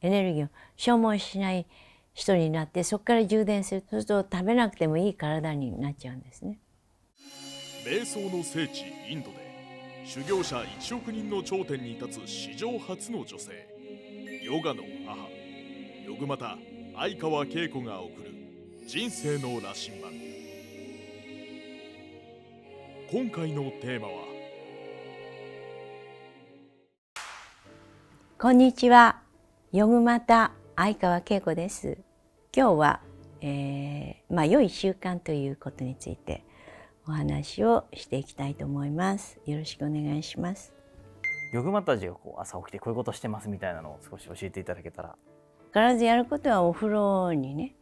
エネルギーを消耗しない人になって、そこから充電する。そうすると食べなくてもいい体になっちゃうんですね。瞑想の聖地インドで修行者1億人の頂点に立つ史上初の女性、ヨガの母ヨグマタ相川恵子が送る人生の羅針盤。今回のテーマは、こんにちは、ヨグマタ相川恵子です。今日は、良い習慣ということについてお話をしていきたいと思います。よろしくお願いします。ヨグマたちが朝起きてこういうことしてますみたいなのを少し教えていただけたら。必ずやることはお風呂にね、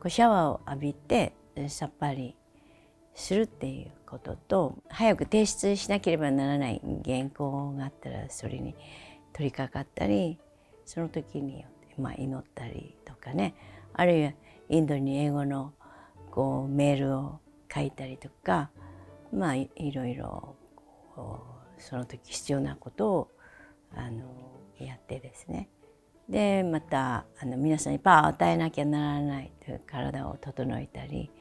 シャワーを浴びてさっぱりするっていうことと、早く提出しなければならない原稿があったらそれに取り掛かったり、その時に祈ったりとかね、あるいはインドに英語のメールを書いたりとか、いろいろその時必要なことをやってですね。でまた皆さんにパワーを与えなきゃならないという、体を整えたり、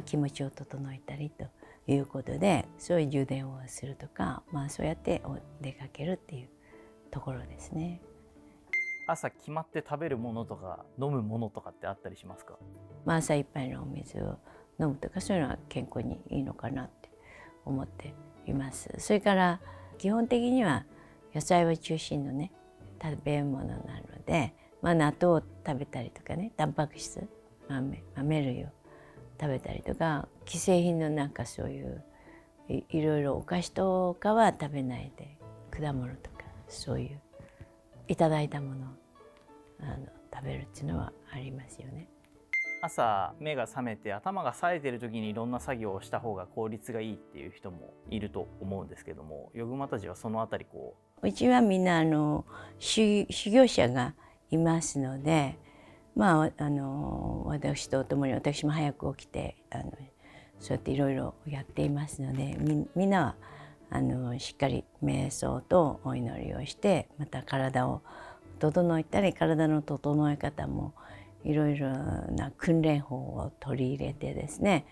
気持ちを整えたりということで、そういう充電をするとか、そうやって出かけるっていうところですね。朝決まって食べるものとか飲むものとかってあったりしますか？朝一杯のお水を飲むとか、そういうのは健康にいいのかなって思っています。それから基本的には野菜を中心のね食べ物なので、納豆を食べたりとかね、タンパク質、豆類を食べたりとか、既製品のそういういろいろお菓子とかは食べないで、果物とかそういういただいたものを食べるっていうのはありますよね。朝目が覚めて頭が冴えてる時にいろんな作業をした方が効率がいいっていう人もいると思うんですけども、ヨグマたちはそのあたりうちはみんな修行者がいますので、私と共に、私も早く起きてそうやっていろいろやっていますので、みんなはしっかり瞑想とお祈りをして、また体を整えたり、体の整え方もいろいろな訓練法を取り入れてですね、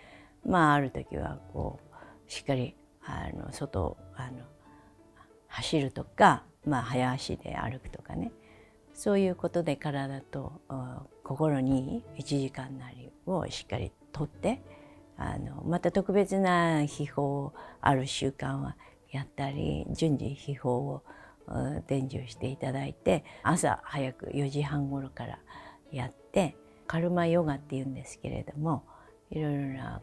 ある時はしっかり外を走るとか、早足で歩くとかね、そういうことで体と心に1時間なりをしっかりとって、また特別な秘法ある習慣はやったり、順次秘法を伝授していただいて、朝早く4時半頃からやって、カルマヨガっていうんですけれども、いろいろな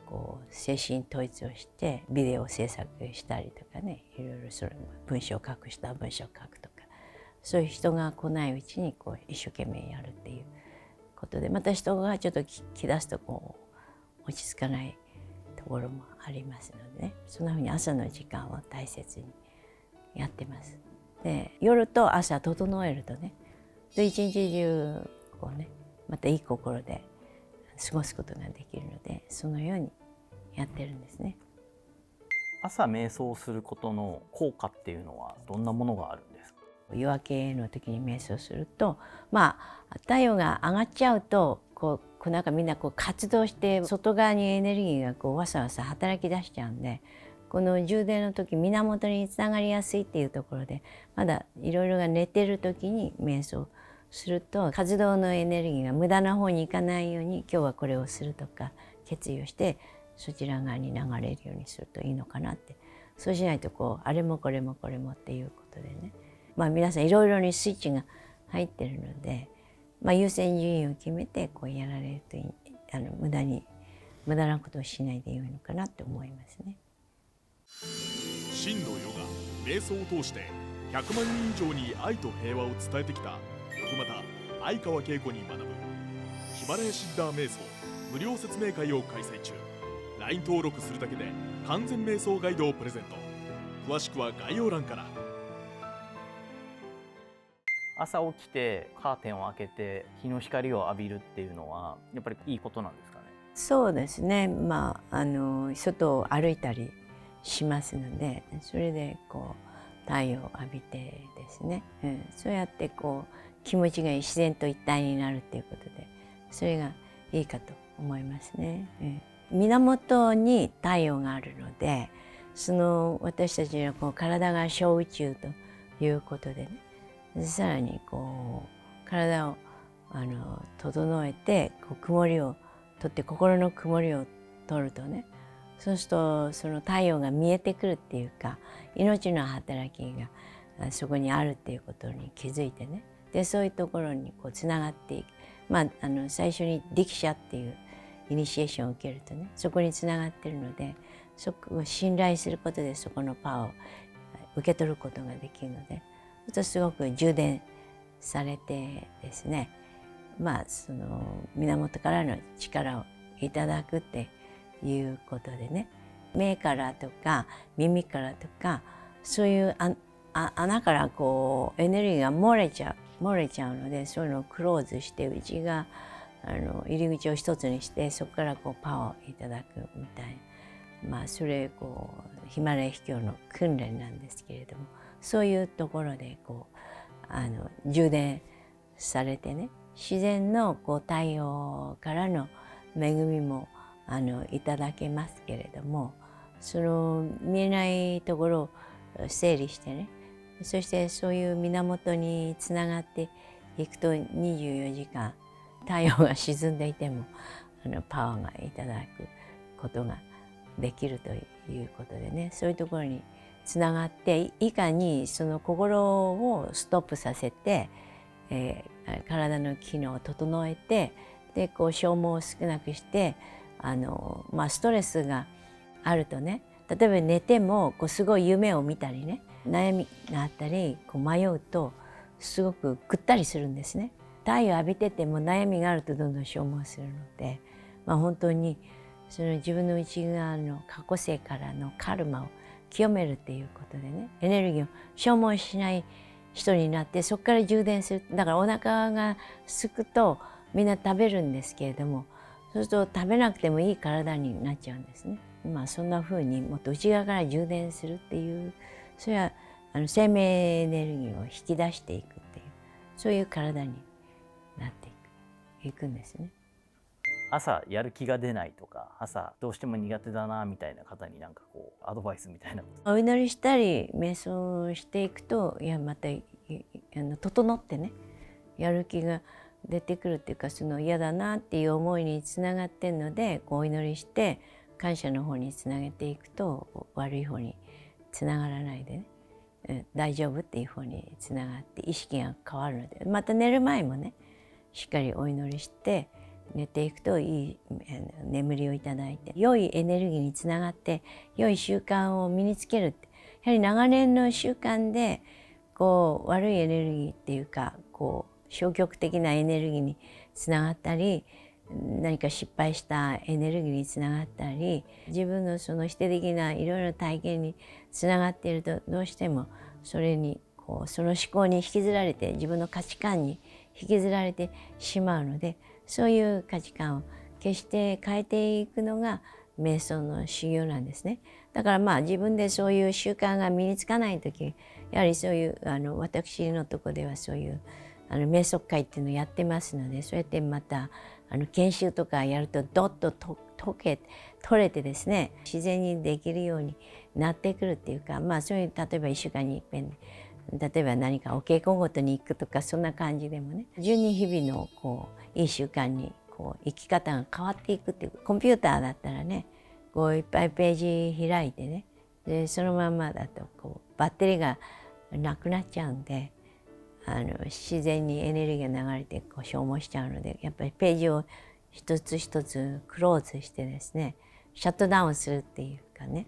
精神統一をしてビデオ制作したりとかね、いろいろそれ文章を書く人は文章を書くとか、そういう人が来ないうちに一生懸命やるっていうことで、また人がちょっと来だすと落ち着かないところもありますのでね、そんなふうに朝の時間を大切にやってます。で夜と朝整えるとね、一日中またいい心で過ごすことができるので、そのようにやってるんですね。朝瞑想することの効果っていうのはどんなものがあるんですか？夜明けの時に瞑想すると、太陽が上がっちゃうとみんな活動して、外側にエネルギーがわさわさ働き出しちゃうんで、この充電の時源につながりやすいっていうところで、まだいろいろが寝てる時に瞑想すると、活動のエネルギーが無駄な方に行かないように、今日はこれをするとか決意をしてそちら側に流れるようにするといいのかなって。そうしないとあれもこれもこれもっていうことでね、皆さんいろいろにスイッチが入ってるので、優先順位を決めてやられるといい、無駄なことをしないでよいのかなって思いますね。真のヨガ瞑想を通して100万人以上に愛と平和を伝えてきたヨグマタ相川恵子に学ぶヒマラヤシッダー瞑想無料説明会を開催中。 LINE 登録するだけで完全瞑想ガイドをプレゼント。詳しくは概要欄から。朝起きてカーテンを開けて日の光を浴びるっていうのはやっぱりいいことなんですかね？そうですね、外を歩いたりしますので、それで太陽を浴びてですね、そうやって気持ちが自然と一体になるっていうことで、それがいいかと思いますね。源に太陽があるので、その私たちのこう体が小宇宙ということでね、さらにこう体を整えて、こう曇りを取って、心の曇りを取るとね、そうするとその太陽が見えてくるっていうか、命の働きがそこにあるっていうことに気づいてね、でそういうところにこうつながっていく。最初にディキシャっていうイニシエーションを受けるとね、そこにつながってるので、そこを信頼することでそこのパワーを受け取ることができるので、すごく充電されてですね、その源からの力をいただくっていうことでね、目からとか耳からとか、そういう穴からこうエネルギーが漏れちゃうので、そういうのをクローズして、内側入り口を一つにして、そこからこうパワーをいただくみたいな、それこうヒマラヤ秘境の訓練なんですけれども、そういうところでこう充電されてね、自然のこう太陽からの恵みもいただけますけれども、その見えないところを整理してね、そしてそういう源につながっていくと、24時間太陽が沈んでいてもパワーがいただくことができるということでね、そういうところにつながって、いかにその心をストップさせて、体の機能を整えて、でこう消耗を少なくして、ストレスがあるとね、例えば寝てもこうすごい夢を見たりね、悩みがあったりこう迷うとすごくぐったりするんですね。太陽浴びてても悩みがあるとどんどん消耗するので、本当にその自分の内側の過去世からのカルマを清めるっていうことでね、エネルギーを消耗しない人になって、そこから充電する。だからお腹が空くとみんな食べるんですけれども、そうすると食べなくてもいい体になっちゃうんですね。そんな風にもっと内側から充電するっていう、それは生命エネルギーを引き出していくっていう、そういう体になっていくんですね。朝やる気が出ないとか、朝どうしても苦手だなみたいな方にこうアドバイスみたいなこと。お祈りしたり瞑想していくと、また整ってね、やる気が出てくるっていうか、その嫌だなっていう思いにつながってるので、こうお祈りして感謝の方につなげていくと、悪い方につながらないでね、大丈夫っていう方につながって意識が変わるので、また寝る前もね、しっかりお祈りして寝ていくと、いい眠りをいただいて、良いエネルギーにつながって良い習慣を身につけるって、やはり長年の習慣でこう悪いエネルギーっていうか、こう消極的なエネルギーにつながったり、何か失敗したエネルギーにつながったり、自分のその否定的ないろいろな体験につながっていると、どうしてもそれにこうその思考に引きずられて、自分の価値観に引きずられてしまうので、そういう価値観を決して変えていくのが瞑想の修行なんですね。だから自分でそういう習慣が身につかない時、やはりそういう私のとこではそういう瞑想会っていうのをやってますので、そうやってまた研修とかやるとどっと取れてですね、自然にできるようになってくるっていうか、そういう例えば1週間に一遍、例えば何かお稽古ごとに行くとか、そんな感じでもね、順に日々のこういい習慣にこう生き方が変わっていくっていう。コンピューターだったらね、こういっぱいページ開いてね、でそのままだとこうバッテリーがなくなっちゃうんで、自然にエネルギーが流れてこう消耗しちゃうので、やっぱりページを一つ一つクローズしてですね、シャットダウンするっていうかね、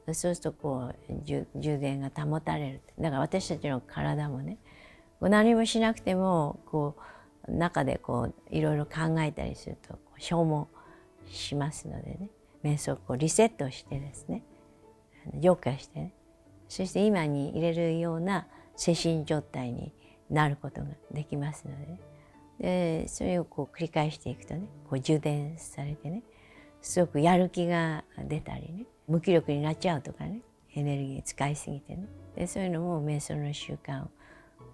そうするとこう充電が保たれる。だから私たちの体もね、何もしなくてもこう中でこういろいろ考えたりすると消耗しますのでね、瞑想をこうリセットしてですね、浄化してね、そして今に入れるような精神状態になることができますのでね、でそれをこう繰り返していくとね、こう充電されてね、すごくやる気が出たりね、無気力になっちゃうとかね、エネルギー使いすぎてね、でそういうのも瞑想の習慣を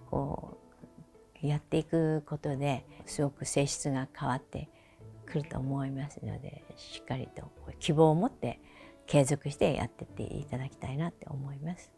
こうやっていくことですごく性質が変わってくると思いますので、しっかりと希望を持って継続してやってっていただきたいなって思います。